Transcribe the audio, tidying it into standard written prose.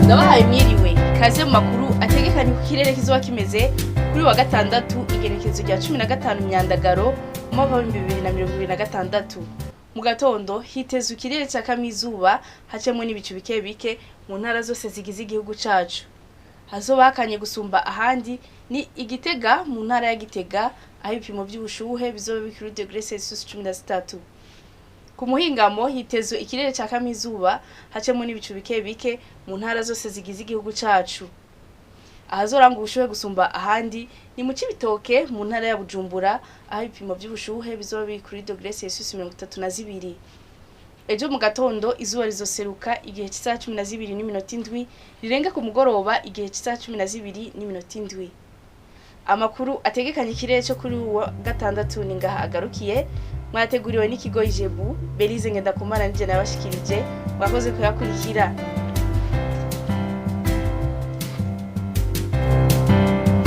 Ndabahaye mwiriwe kaze mu makuru ategekanye ku kirere kizoba kimeze kuri wa gatandatu igenekerezo rya 15 Myandagaro mu mwaka wa 2026. Mu gatondo hitezwe ikirere ca kamizuba hacemwe n'ibicu bike bike mu ntara zose zigize igihugu cacu. Hazoba hakanye gusumba ahandi ni Igitega mu ntara ya Gitega aho ibipimo by'ubushuhe bizoba bikiri degree Celsius 13. Ku muhingamo hitezwe ikirere ca kamizuba hacemwe n'ibicu bike bike mu ntara zose zigize igihugu cacu. Ahazoranga ubushuhe gusumba ahandi ni mu Cibitoke mu ntara ya Bujumbura aho ibipimo by'ubushuhe bizoba biri kuri degree Celsius 32. Ejo mu gatondo izuba rizoseruka igihe cy'isaha 12:07 rirenga ku mugoroba igihe cy'isaha 12:07. Amakuru ategekanye ikirere cyo kuri wa gatandatu ni ngaha agarukiye. Mwateguriwe n'ikigo Ijebu Belize Ngendakumana nije nabashikirije mwakoze kuyakurikira.